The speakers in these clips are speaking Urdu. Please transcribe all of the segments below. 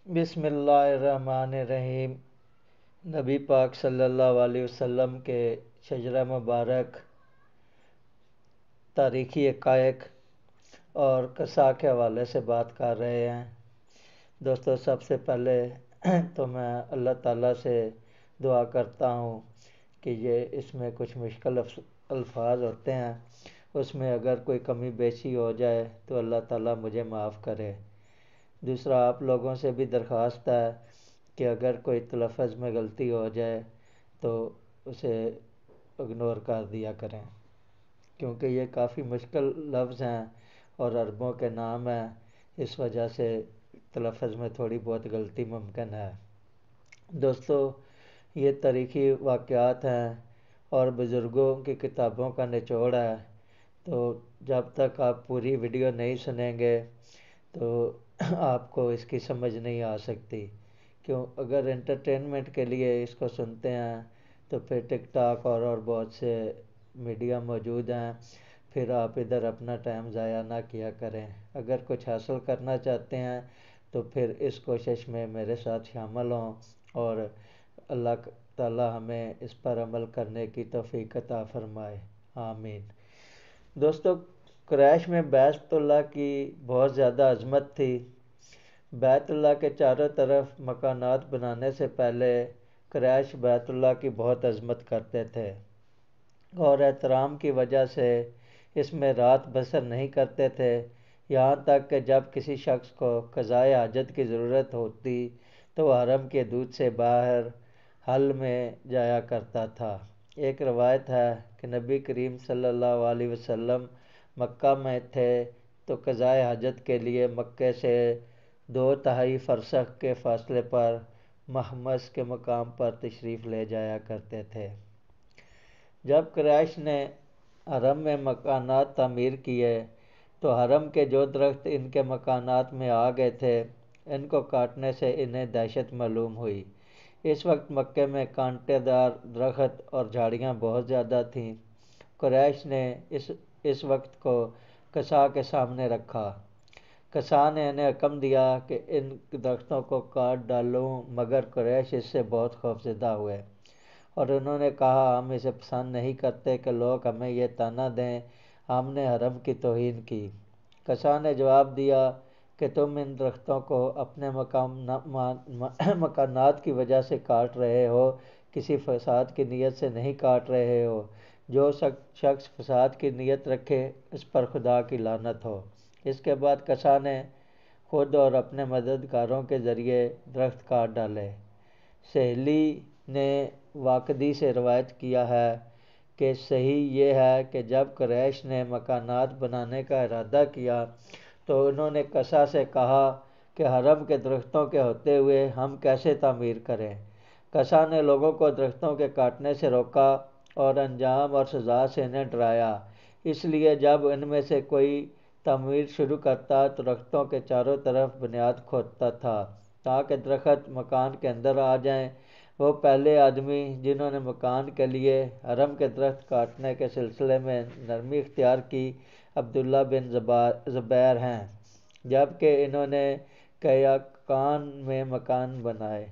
بسم اللہ الرحمن الرحیم۔ نبی پاک صلی اللہ علیہ وسلم کے شجرہ مبارک، تاریخی حقائق اور قصہ کے حوالے سے بات کر رہے ہیں۔ دوستو، سب سے پہلے تو میں اللہ تعالیٰ سے دعا کرتا ہوں کہ اس میں کچھ مشکل الفاظ ہوتے ہیں، اس میں اگر کوئی کمی بیشی ہو جائے تو اللہ تعالیٰ مجھے معاف کرے۔ دوسرا، آپ لوگوں سے بھی درخواست ہے کہ اگر کوئی تلفظ میں غلطی ہو جائے تو اسے اگنور کر دیا کریں، کیونکہ یہ کافی مشکل لفظ ہیں اور عربوں کے نام ہیں، اس وجہ سے تلفظ میں تھوڑی بہت غلطی ممکن ہے۔ دوستو، یہ تاریخی واقعات ہیں اور بزرگوں کی کتابوں کا نچوڑ ہے، تو جب تک آپ پوری ویڈیو نہیں سنیں گے تو آپ کو اس کی سمجھ نہیں آ سکتی۔ اگر انٹرٹینمنٹ کے لیے اس کو سنتے ہیں تو پھر ٹک ٹاک اور بہت سے میڈیا موجود ہیں، پھر آپ ادھر اپنا ٹائم ضائع نہ کیا کریں۔ اگر کچھ حاصل کرنا چاہتے ہیں تو پھر اس کوشش میں میرے ساتھ شامل ہوں، اور اللہ تعالیٰ ہمیں اس پر عمل کرنے کی توفیق عطا فرمائے، آمین۔ دوستو، قریش میں بیت اللہ کی بہت زیادہ عظمت تھی۔ بیت اللہ کے چاروں طرف مکانات بنانے سے پہلے قریش بیت اللہ کی بہت عظمت کرتے تھے اور احترام کی وجہ سے اس میں رات بسر نہیں کرتے تھے، یہاں تک کہ جب کسی شخص کو قضائے حاجت کی ضرورت ہوتی تو وہ حرم کے دودھ سے باہر حل میں جایا کرتا تھا۔ ایک روایت ہے کہ نبی کریم صلی اللہ علیہ وسلم مکہ میں تھے تو قضائے حاجت کے لیے مکے سے 2 فرسخ کے فاصلے پر محمص کے مقام پر تشریف لے جایا کرتے تھے۔ جب قریش نے حرم میں مکانات تعمیر کیے تو حرم کے جو درخت ان کے مکانات میں آ گئے تھے، ان کو کاٹنے سے انہیں دہشت معلوم ہوئی۔ اس وقت مکے میں کانٹے دار درخت اور جھاڑیاں بہت زیادہ تھیں۔ قریش نے اس وقت کو قصا کے سامنے رکھا۔ قصا نے انہیں حکم دیا کہ ان درختوں کو کاٹ ڈالوں، مگر قریش اس سے بہت خوفزدہ ہوئے اور انہوں نے کہا، ہم اسے پسند نہیں کرتے کہ لوگ ہمیں یہ طعنہ دیں ہم نے حرم کی توہین کی۔ قصا نے جواب دیا کہ تم ان درختوں کو اپنے مکانات کی وجہ سے کاٹ رہے ہو، کسی فساد کی نیت سے نہیں کاٹ رہے ہو۔ جو شخص فساد کی نیت رکھے اس پر خدا کی لعنت ہو۔ اس کے بعد قصا نے خود اور اپنے مددگاروں کے ذریعے درخت کاٹ ڈالے۔ سہیلی نے واقدی سے روایت کیا ہے کہ صحیح یہ ہے کہ جب قریش نے مکانات بنانے کا ارادہ کیا تو انہوں نے قصا سے کہا کہ حرم کے درختوں کے ہوتے ہوئے ہم کیسے تعمیر کریں۔ قصا نے لوگوں کو درختوں کے کاٹنے سے روکا اور انجام اور سزا سے انہیں ڈرایا۔ اس لیے جب ان میں سے کوئی تعمیر شروع کرتا تو درختوں کے چاروں طرف بنیاد کھودتا تھا تاکہ درخت مکان کے اندر آ جائیں۔ وہ پہلے آدمی جنہوں نے مکان کے لیے حرم کے درخت کاٹنے کے سلسلے میں نرمی اختیار کی عبداللہ بن زبیر ہیں، جبکہ انہوں نے قیاقان میں مکان بنائے،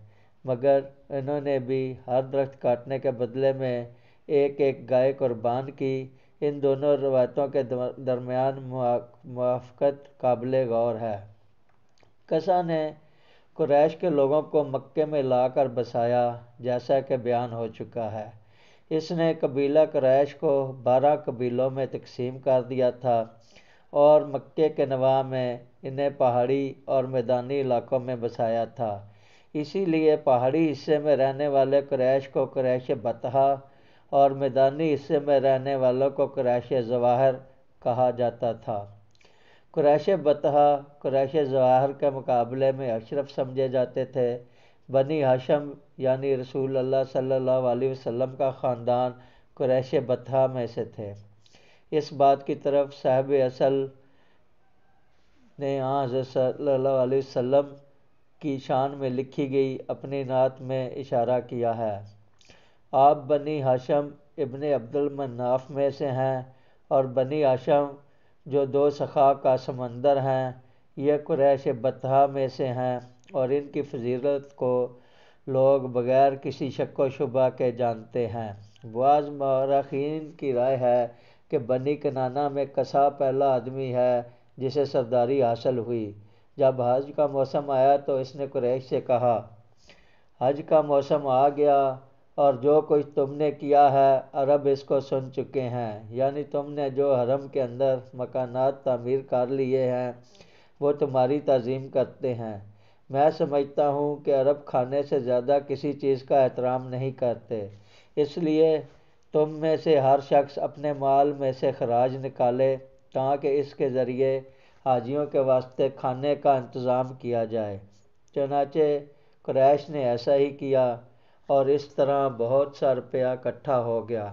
مگر انہوں نے بھی ہر درخت کاٹنے کے بدلے میں ایک گائے قربان کی۔ ان دونوں روایتوں کے درمیان موافقت قابل غور ہے۔ قصا نے قریش کے لوگوں کو مکے میں لا کر بسایا، جیسا کہ بیان ہو چکا ہے۔ اس نے قبیلہ قریش کو 12 قبیلوں میں تقسیم کر دیا تھا اور مکے کے نواح میں انہیں پہاڑی اور میدانی علاقوں میں بسایا تھا۔ اسی لیے پہاڑی حصے میں رہنے والے قریش کو قریش بطحا اور میدانی حصے میں رہنے والوں کو قریش ظواہر کہا جاتا تھا۔ قریش بطحا قریش ظواہر کے مقابلے میں اشرف سمجھے جاتے تھے۔ بنی ہاشم یعنی رسول اللہ صلی اللہ علیہ وسلم کا خاندان قریش بطحا میں سے تھے۔ اس بات کی طرف صاحب اصل نے حضرت صلی اللہ علیہ وسلم کی شان میں لکھی گئی اپنی نعت میں اشارہ کیا ہے۔ آپ بنی ہاشم ابن عبد المناف میں سے ہیں، اور بنی ہاشم جو 2 سخا کا سمندر ہیں، یہ قریش بطحا میں سے ہیں اور ان کی فضیلت کو لوگ بغیر کسی شک و شبہ کے جانتے ہیں۔ بعض مورخین کی رائے ہے کہ بنی کنانہ میں کسا پہلا آدمی ہے جسے سرداری حاصل ہوئی۔ جب حج کا موسم آیا تو اس نے قریش سے کہا، حج کا موسم آ گیا اور جو کچھ تم نے کیا ہے عرب اس کو سن چکے ہیں، یعنی تم نے جو حرم کے اندر مکانات تعمیر کر لیے ہیں وہ تمہاری تعظیم کرتے ہیں۔ میں سمجھتا ہوں کہ عرب کھانے سے زیادہ کسی چیز کا احترام نہیں کرتے، اس لیے تم میں سے ہر شخص اپنے مال میں سے خراج نکالے تاکہ اس کے ذریعے حاجیوں کے واسطے کھانے کا انتظام کیا جائے۔ چنانچہ قریش نے ایسا ہی کیا اور اس طرح بہت سا روپیہ اکٹھا ہو گیا۔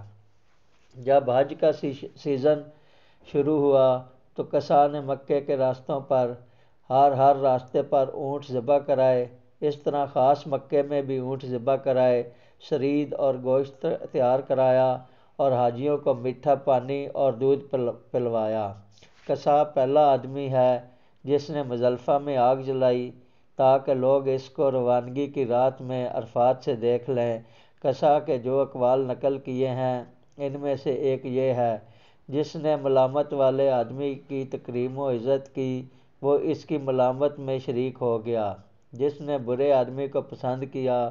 جب حج کا سیزن شروع ہوا تو کسا نے مکے کے راستوں پر ہر راستے پر اونٹ ذبح کرائے۔ اس طرح خاص مکے میں بھی اونٹ ذبح کرائے، شرید اور گوشت تیار کرایا اور حاجیوں کو میٹھا پانی اور دودھ پلوایا۔ کسا پہلا آدمی ہے جس نے مزدلفہ میں آگ جلائی تاکہ لوگ اس کو روانگی کی رات میں عرفات سے دیکھ لیں۔ کسا کے جو اقوال نقل کیے ہیں ان میں سے ایک یہ ہے، جس نے ملامت والے آدمی کی تکریم و عزت کی وہ اس کی ملامت میں شریک ہو گیا، جس نے برے آدمی کو پسند کیا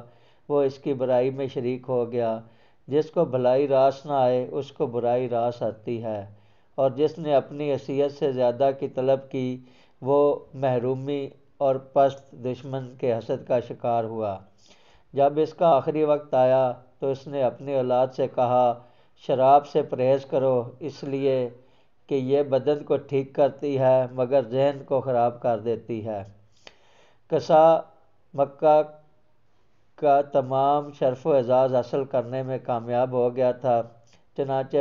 وہ اس کی برائی میں شریک ہو گیا، جس کو بھلائی راس نہ آئے اس کو برائی راس آتی ہے، اور جس نے اپنی حیثیت سے زیادہ کی طلب کی وہ محرومی اور پست دشمن کے حسد کا شکار ہوا۔ جب اس کا آخری وقت آیا تو اس نے اپنی اولاد سے کہا، شراب سے پرہیز کرو اس لیے کہ یہ بدن کو ٹھیک کرتی ہے مگر ذہن کو خراب کر دیتی ہے۔ کسا مکہ کا تمام شرف و اعزاز حاصل کرنے میں کامیاب ہو گیا تھا، چنانچہ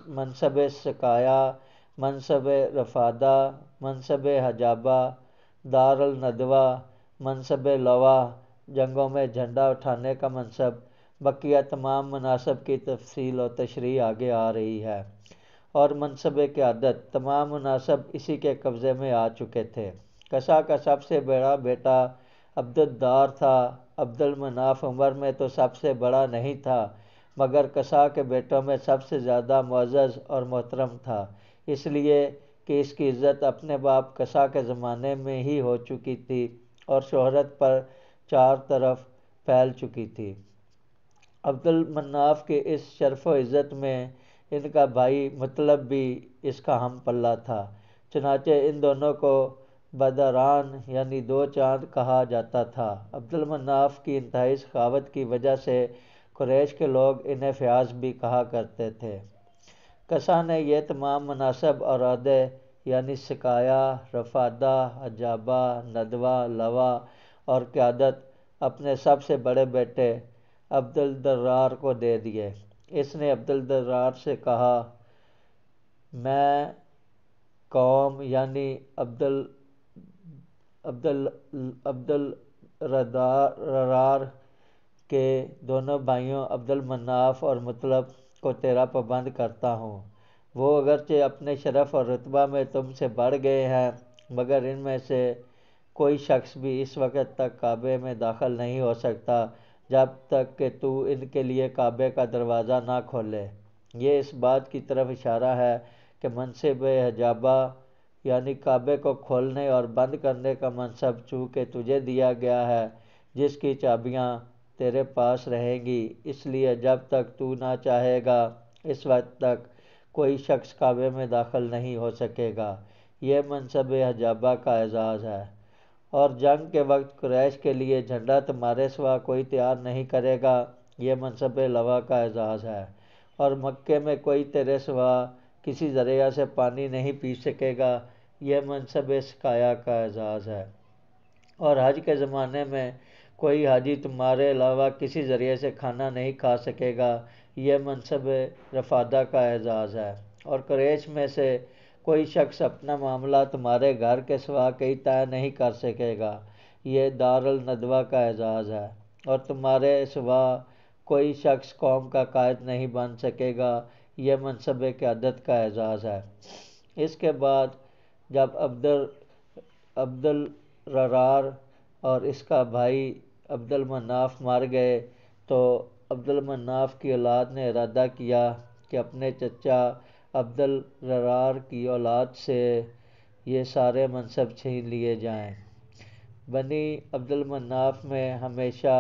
منصب سقایا، منصب رفادہ، منصب حجابہ، دار الندوہ، منصب لواء، جنگوں میں جھنڈا اٹھانے کا منصب، بقیہ تمام مناصب کی تفصیل و تشریح آگے آ رہی ہے، اور منصب قیادت تمام مناصب اسی کے قبضے میں آ چکے تھے۔ کسا کا سب سے بڑا بیٹا عبدالدار تھا۔ عبدالمناف عمر میں تو سب سے بڑا نہیں تھا مگر کسا کے بیٹوں میں سب سے زیادہ معزز اور محترم تھا، اس لیے کہ اس کی عزت اپنے باپ کسا کے زمانے میں ہی ہو چکی تھی اور شہرت پر چار طرف پھیل چکی تھی۔ عبدالمناف کی اس شرف و عزت میں ان کا بھائی مطلب بھی اس کا ہم پلہ تھا، چنانچہ ان دونوں کو بدران یعنی دو چاند کہا جاتا تھا۔ عبدالمناف کی انتہائی سخاوت کی وجہ سے قریش کے لوگ انہیں فیاض بھی کہا کرتے تھے۔ کسا نے یہ تمام مناصب اور عہدے یعنی سقایا، رفادہ، حجابہ، ندوہ، لواء اور قیادت اپنے سب سے بڑے بیٹے عبدالدرار کو دے دیے۔ اس نے عبدالدرار سے کہا، میں قوم یعنی عبدالرار کے دونوں بھائیوں عبدالمناف اور مطلب کو تیرا پابند کرتا ہوں۔ وہ اگرچہ اپنے شرف اور رتبہ میں تم سے بڑھ گئے ہیں مگر ان میں سے کوئی شخص بھی اس وقت تک کعبے میں داخل نہیں ہو سکتا جب تک کہ تو ان کے لیے کعبے کا دروازہ نہ کھولے۔ یہ اس بات کی طرف اشارہ ہے کہ منصب حجابہ یعنی کعبے کو کھولنے اور بند کرنے کا منصب چونکہ تجھے دیا گیا ہے، جس کی چابیاں تیرے پاس رہیں گی، اس لیے جب تک تو نہ چاہے گا اس وقت تک کوئی شخص کعبے میں داخل نہیں ہو سکے گا۔ یہ منصب حجابہ کا اعزاز ہے، اور جنگ کے وقت قریش کے لیے جھنڈا تمہارے سوا کوئی تیار نہیں کرے گا، یہ منصب لواء کا اعزاز ہے، اور مکے میں کوئی تیرے سوا کسی ذریعہ سے پانی نہیں پی سکے گا، یہ منصب سقایا کا اعزاز ہے، اور حج کے زمانے میں کوئی حاجی تمہارے علاوہ کسی ذریعے سے کھانا نہیں کھا سکے گا، یہ منصب رفادہ کا اعزاز ہے، اور قریش میں سے کوئی شخص اپنا معاملہ تمہارے گھر کے سوا کہیں طے نہیں کر سکے گا، یہ دار الندوہ کا اعزاز ہے، اور تمہارے سوا کوئی شخص قوم کا قائد نہیں بن سکے گا، یہ منصب قیادت کا اعزاز ہے۔ اس کے بعد جب عبدالرار اور اس کا بھائی عبد المناف مر گئے تو عبد المناف کی اولاد نے ارادہ کیا کہ اپنے چچا عبد الررار کی اولاد سے یہ سارے منصب چھین لیے جائیں۔ بنی عبد المناف میں ہمیشہ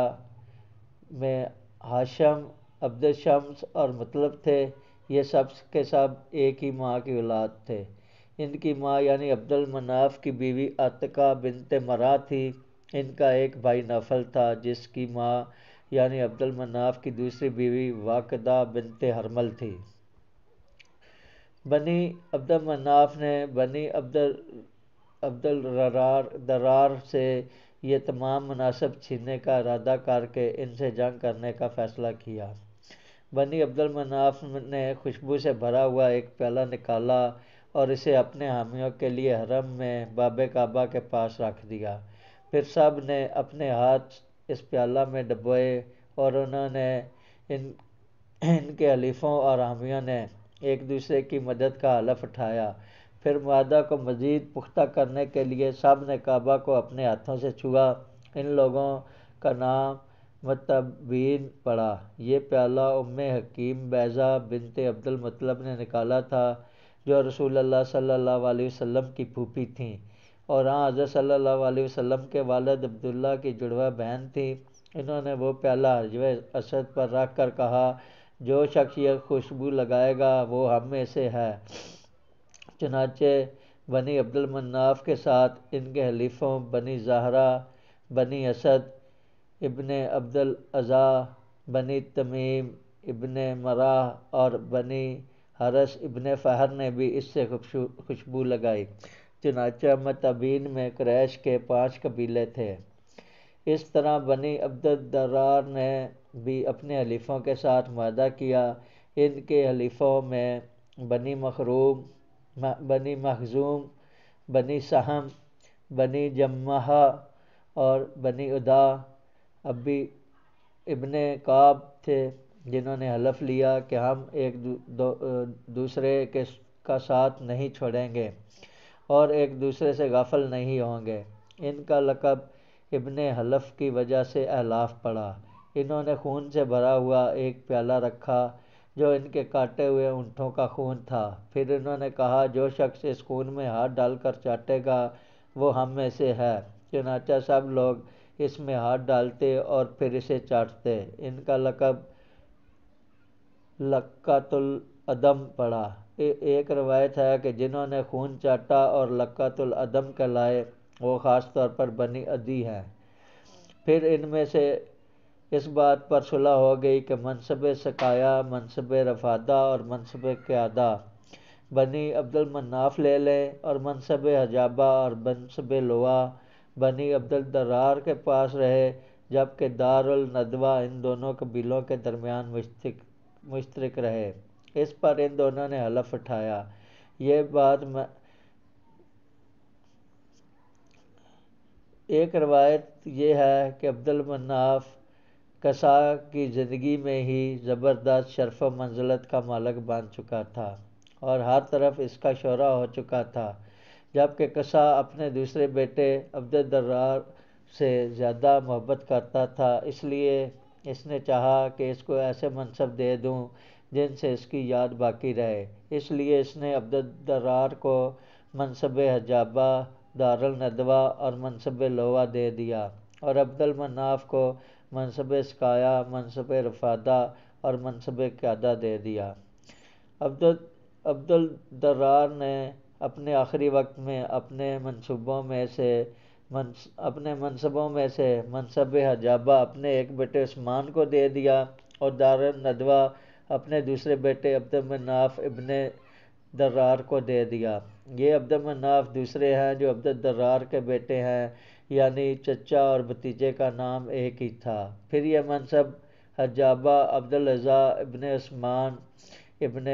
میں ہاشم، عبد شمس اور مطلب تھے۔ یہ سب کے سب ایک ہی ماں کی اولاد تھے۔ ان کی ماں یعنی عبد المناف کی بیوی عتیقہ بنت مرہ تھی۔ ان کا ایک بھائی نوفل تھا جس کی ماں یعنی عبد المناف کی دوسری بیوی واقدہ بنت حرمل تھی۔ بنی عبد مناف نے بنی عبد الررار سے یہ تمام مناصب چھیننے کا ارادہ کر کے ان سے جنگ کرنے کا فیصلہ کیا۔ بنی عبد المناف نے خوشبو سے بھرا ہوا ایک پیالہ نکالا اور اسے اپنے حامیوں کے لیے حرم میں باب کعبہ کے پاس رکھ دیا۔ پھر سب نے اپنے ہاتھ اس پیالہ میں ڈبوئے اور انہوں نے ان کے حلیفوں اور حامیوں نے ایک دوسرے کی مدد کا حلف اٹھایا۔ پھر معاہدہ کو مزید پختہ کرنے کے لیے سب نے کعبہ کو اپنے ہاتھوں سے چھوا۔ ان لوگوں کا نام متبین پڑا۔ یہ پیالہ ام حکیم بیضہ بنت عبد المطلب نے نکالا تھا جو رسول اللہ صلی اللہ علیہ وسلم کی پھوپھی تھیں اور حضرت صلی اللہ علیہ وسلم کے والد عبداللہ کی جڑواں بہن تھیں۔ انہوں نے وہ پیالہ حجر اسود پر رکھ کر کہا، جو شخص یہ خوشبو لگائے گا وہ ہم میں سے ہے۔ چنانچہ بنی عبد المناف کے ساتھ ان کے حلیفوں بنی زہرہ، بنی اسد ابن عبد العزا، بنی تمیم ابن مرہ اور بنی حرس ابن فہر نے بھی اس سے خوشبو لگائی۔ چنانچہ متبین میں قریش کے 5 قبیلے تھے۔ اس طرح بنی عبد الررار نے بھی اپنے حلیفوں کے ساتھ معاہدہ کیا۔ ان کے حلیفوں میں بنی مخزوم، بنی سہم، بنی جمحہ اور بنی عدا ابن کعب تھے، جنہوں نے حلف لیا کہ ہم ایک دوسرے کا ساتھ نہیں چھوڑیں گے اور ایک دوسرے سے غافل نہیں ہوں گے۔ ان کا لقب ابن حلف کی وجہ سے احلاف پڑا۔ انہوں نے خون سے بھرا ہوا ایک پیالہ رکھا جو ان کے کاٹے ہوئے اونٹوں کا خون تھا۔ پھر انہوں نے کہا، جو شخص اس خون میں ہاتھ ڈال کر چاٹے گا وہ ہم میں سے ہے۔ چنانچہ سب لوگ اس میں ہاتھ ڈالتے اور پھر اسے چاٹتے۔ ان کا لقب لقۃ العدم پڑا۔ ایک روایت ہے کہ جنہوں نے خون چاٹا اور لقۃ العدم کہلائے وہ خاص طور پر بنی عدی ہیں۔ پھر ان میں سے اس بات پر صلح ہو گئی کہ منصب سقایا، منصب رفادہ اور منصب قیادہ بنی عبد المناف لے لیں اور منصب حجابہ اور منصب لواء بنی عبد الررار کے پاس رہے، جبکہ دار الندوہ ان دونوں قبیلوں کے درمیان مشترک رہے۔ اس پر ان دونوں نے حلف اٹھایا۔ یہ بات ایک روایت یہ ہے کہ عبد المناف قصا کی زندگی میں ہی زبردست شرف و منزلت کا مالک بن چکا تھا اور ہر طرف اس کا شہرہ ہو چکا تھا، جبکہ قصا اپنے دوسرے بیٹے عبد الررار سے زیادہ محبت کرتا تھا۔ اس لیے اس نے چاہا کہ اس کو ایسے منصب دے دوں جن سے اس کی یاد باقی رہے۔ اس لیے اس نے عبد الررار کو منصب حجابہ، دار الندوہ اور منصب لواء دے دیا اور عبد المناف کو منصب سقایا، منصب رفادہ اور منصب قیادہ دے دیا۔ عبد الررار نے اپنے آخری وقت میں اپنے منصبوں میں سے منصب حجابہ اپنے ایک بیٹے عثمان کو دے دیا اور دار الندوہ اپنے دوسرے بیٹے عبد المناف ابن درار کو دے دیا۔ یہ عبد المناف دوسرے ہیں جو عبد الررار کے بیٹے ہیں، یعنی چچا اور بھتیجے کا نام ایک ہی تھا۔ پھر یہ منصب حجابہ عبد العزا ابن عثمان ابن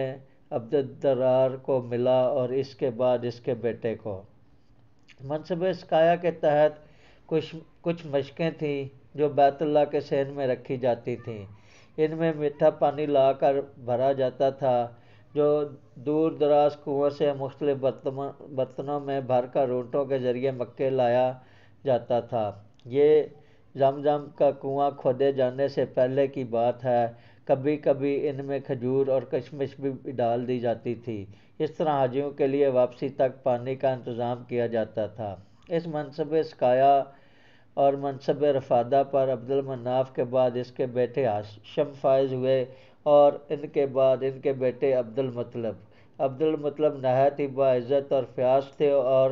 عبد الررار کو ملا اور اس کے بعد اس کے بیٹے کو۔ منصب سقایا کے تحت کچھ مشقیں تھیں جو بیت اللہ کے صحن میں رکھی جاتی تھیں۔ ان میں میٹھا پانی لا کر بھرا جاتا تھا جو دور دراز کنووں سے مختلف برتنوں میں بھر کر اونٹوں کے ذریعے مکے لایا جاتا تھا۔ یہ زمزم کا کنواں کھودے جانے سے پہلے کی بات ہے۔ کبھی کبھی ان میں کھجور اور کشمش بھی ڈال دی جاتی تھی۔ اس طرح حاجیوں کے لیے واپسی تک پانی کا انتظام کیا جاتا تھا۔ اس منصب سقایا اور منصب رفادہ پر عبدالمناف کے بعد اس کے بیٹے ہاشم فائز ہوئے اور ان کے بعد ان کے بیٹے عبدالمطلب۔ عبدالمطلب نہایت ہی باعزت اور فیاض تھے اور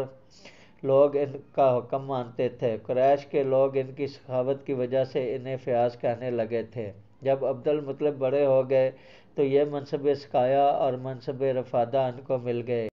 لوگ ان کا حکم مانتے تھے۔ قریش کے لوگ ان کی سخاوت کی وجہ سے انہیں فیاض کہنے لگے تھے۔ جب عبدالمطلب بڑے ہو گئے تو یہ منصب سقایا اور منصب رفادہ ان کو مل گئے۔